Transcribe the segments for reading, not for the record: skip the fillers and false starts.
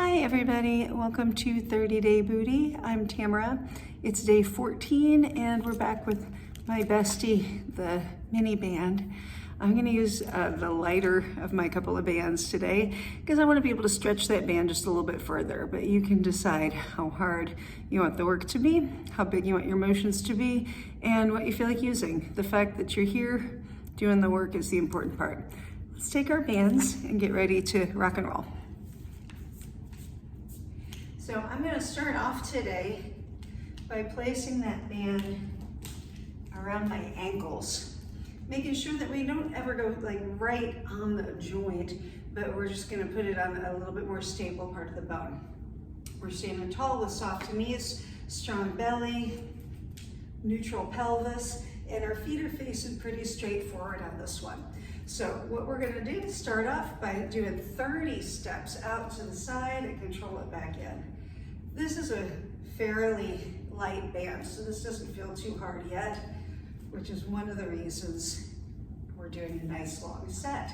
Hi everybody, welcome to 30 Day Booty. I'm Tamara. It's day 14 and we're back with my bestie, the mini band. I'm gonna use the lighter of my couple of bands today because I wanna be able to stretch that band just a little bit further, but you can decide how hard you want the work to be, how big you want your motions to be, and what you feel like using. The fact that you're here doing the work is the important part. Let's take our bands and get ready to rock and roll. So I'm going to start off today by placing that band around my ankles, making sure that we don't ever go like right on the joint, but we're just going to put it on a little bit more stable part of the bone. We're standing tall with soft knees, strong belly, neutral pelvis, and our feet are facing pretty straight forward on this one. So what we're going to do is start off by doing 30 steps out to the side and control it back in. This is a fairly light band, so this doesn't feel too hard yet, which is one of the reasons we're doing a nice long set.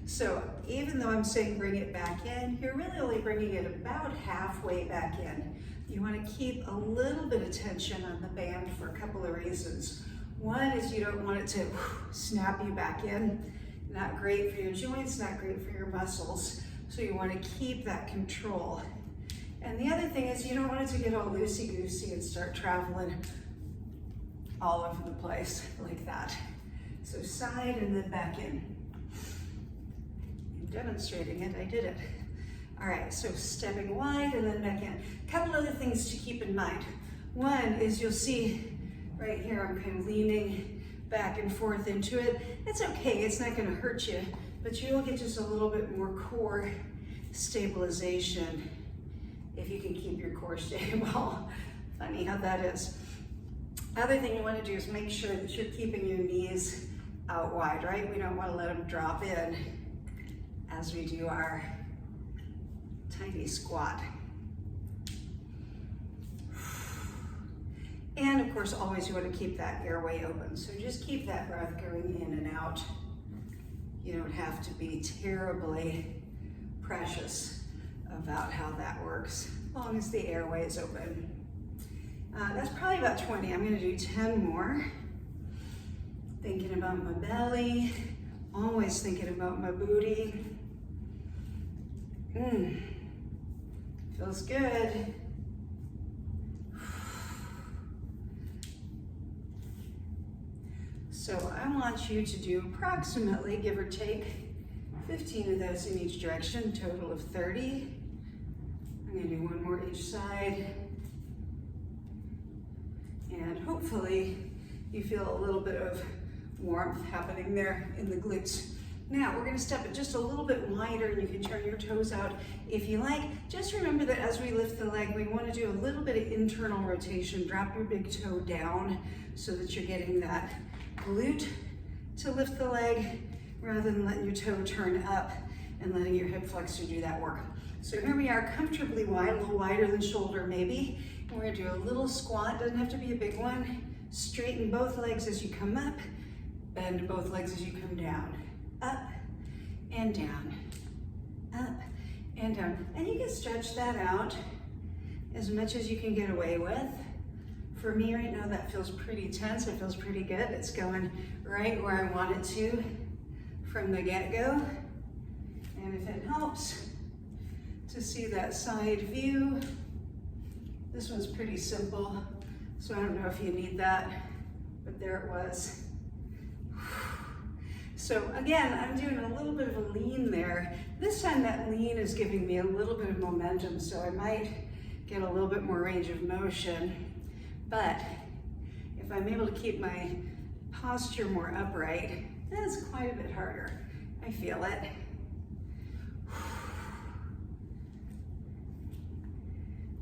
So even though I'm saying bring it back in, you're really only bringing it about halfway back in. You want to keep a little bit of tension on the band for a couple of reasons. One is you don't want it to snap you back in. Not great for your joints, not great for your muscles. So you want to keep that control. And the other thing is you don't want it to get all loosey-goosey and start traveling all over the place like that. So side and then back in. I'm demonstrating it, I did it. All right, so stepping wide and then back in. A couple other things to keep in mind. One is you'll see right here, I'm kind of leaning back and forth into it. It's okay, it's not gonna hurt you, but you'll get just a little bit more core stabilization if you can keep your core stable. Funny how that is. Other thing you wanna do is make sure that you're keeping your knees out wide, right? We don't wanna let them drop in as we do our tiny squat. And of course, always you want to keep that airway open. So just keep that breath going in and out. You don't have to be terribly precious about how that works, as long as the airway is open. That's probably about 20. I'm going to do 10 more. Thinking about my belly, always thinking about my booty. Feels good. So I want you to do approximately, give or take, 15 of those in each direction, total of 30. I'm gonna do one more each side. And hopefully you feel a little bit of warmth happening there in the glutes. Now we're gonna step it just a little bit wider and you can turn your toes out if you like. Just remember that as we lift the leg, we wanna do a little bit of internal rotation. Drop your big toe down so that you're getting that glute to lift the leg rather than letting your toe turn up and letting your hip flexor do that work. So here we are, comfortably wide, a little wider than shoulder maybe. And we're gonna do a little squat, doesn't have to be a big one. Straighten both legs as you come up, bend both legs as you come down. Up and down, up and down. And you can stretch that out as much as you can get away with. For me right now, that feels pretty tense. It feels pretty good. It's going right where I want it to from the get-go. And if it helps to see that side view, this one's pretty simple. So I don't know if you need that, but there it was. So again, I'm doing a little bit of a lean there. This time that lean is giving me a little bit of momentum, so I might get a little bit more range of motion. But if I'm able to keep my posture more upright, that's quite a bit harder. I feel it.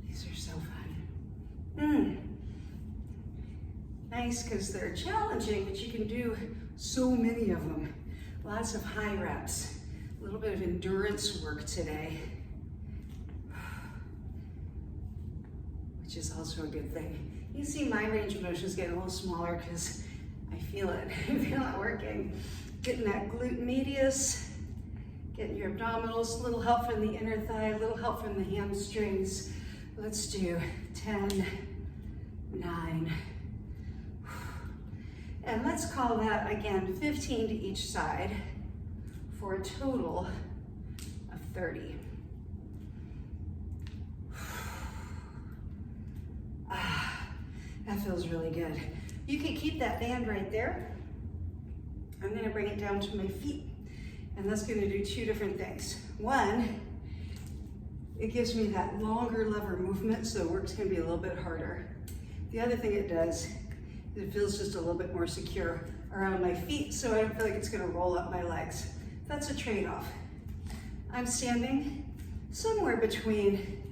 These are so fun. Nice, because they're challenging, but you can do so many of them. Lots of high reps. A little bit of endurance work today, which is also a good thing. You see my range of motion is getting a little smaller because I feel it. I feel it working. Getting that glute medius, Getting your abdominals, a little help from the inner thigh, a little help from the hamstrings. Let's do 10, 9, and let's call that again 15 to each side for a total of 30. That feels really good. You can keep that band right there. I'm gonna bring it down to my feet, and that's gonna do two different things. One, it gives me that longer lever movement, so the work's gonna be a little bit harder. The other thing it does, it feels just a little bit more secure around my feet, so I don't feel like it's gonna roll up my legs. That's a trade-off. I'm standing somewhere between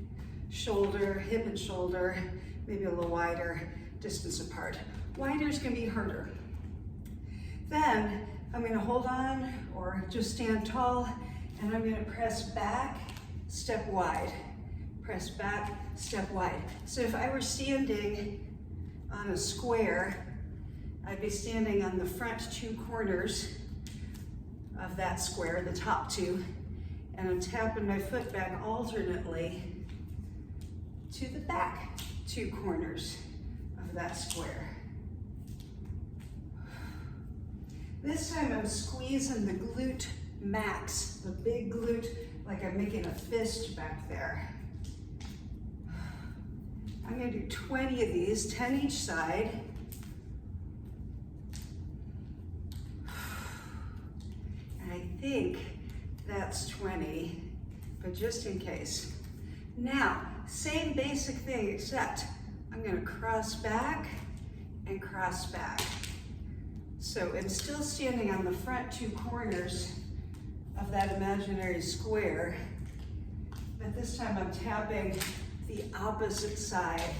shoulder, hip and shoulder, maybe a little wider distance apart. Wider is gonna be harder. Then I'm gonna hold on or just stand tall, and I'm gonna press back, step wide. Press back, step wide. So if I were standing on a square, I'd be standing on the front two corners of that square, the top two, and I'm tapping my foot back alternately to the back two corners of that square. This time I'm squeezing the glute max, the big glute, like I'm making a fist back there. I'm gonna do 20 of these, 10 each side. And I think that's 20, but just in case. Now, same basic thing, except I'm gonna cross back and cross back. So I'm still standing on the front two corners of that imaginary square, but this time I'm tapping the opposite side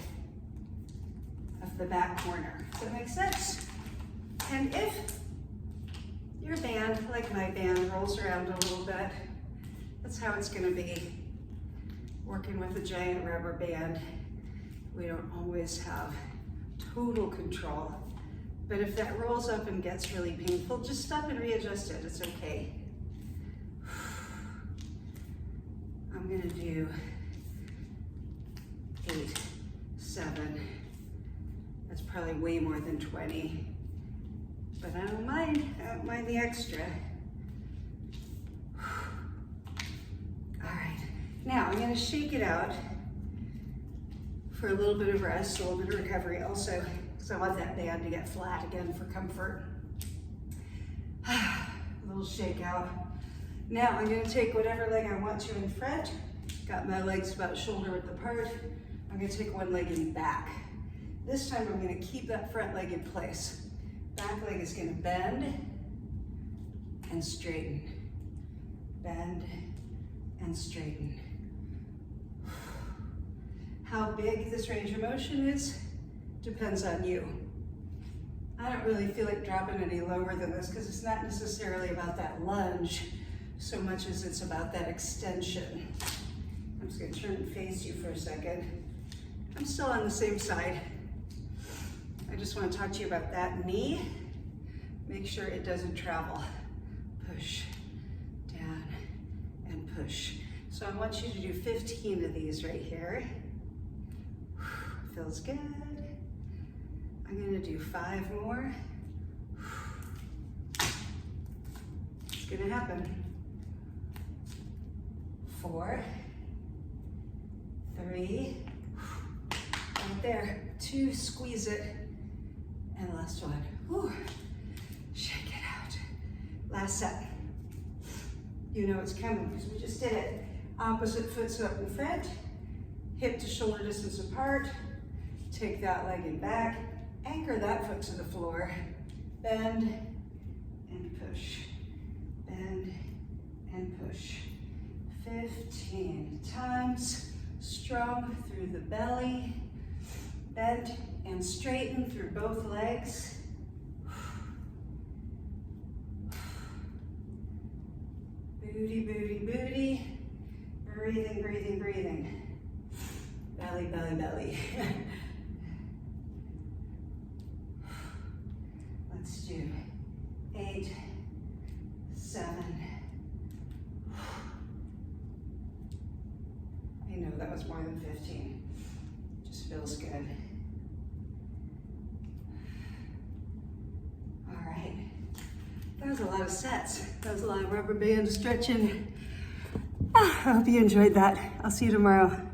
of the back corner. Does that make sense? And if your band, like my band, rolls around a little bit, that's how it's gonna be. Working with a giant rubber band, we don't always have total control. But if that rolls up and gets really painful, just stop and readjust it, it's okay. I'm gonna do 8, 7. That's probably way more than 20. But I don't mind the extra. All right, now I'm gonna shake it out for a little bit of rest, a little bit of recovery also, because I want that band to get flat again for comfort. A little shake out. Now I'm gonna take whatever leg I want to in front. Got my legs about shoulder width apart. I'm gonna take one leg in back. This time I'm gonna keep that front leg in place. Back leg is gonna bend and straighten. Bend and straighten. How big this range of motion is depends on you. I don't really feel like dropping any lower than this because it's not necessarily about that lunge so much as it's about that extension. I'm just gonna turn and face you for a second. I'm still on the same side. I just want to talk to you about that knee. Make sure it doesn't travel. Push, down, and push. So I want you to do 15 of these right here. Feels good. I'm gonna do 5 more. It's gonna happen. 4, 3, right there. 2, squeeze it. And last one. Whew. Shake it out. Last set. You know it's coming because we just did it. Opposite foot's up in front, hip to shoulder distance apart. Take that leg in back, anchor that foot to the floor, bend and push, bend and push. 15 times, strong through the belly, bend and straighten through both legs. Booty, booty, booty. Breathing, breathing, breathing. Belly, belly, belly. Let's do 8, 7, know that was more than 15. Just feels good. All right. That was a lot of sets. That was a lot of rubber band stretching. I hope you enjoyed that. I'll see you tomorrow.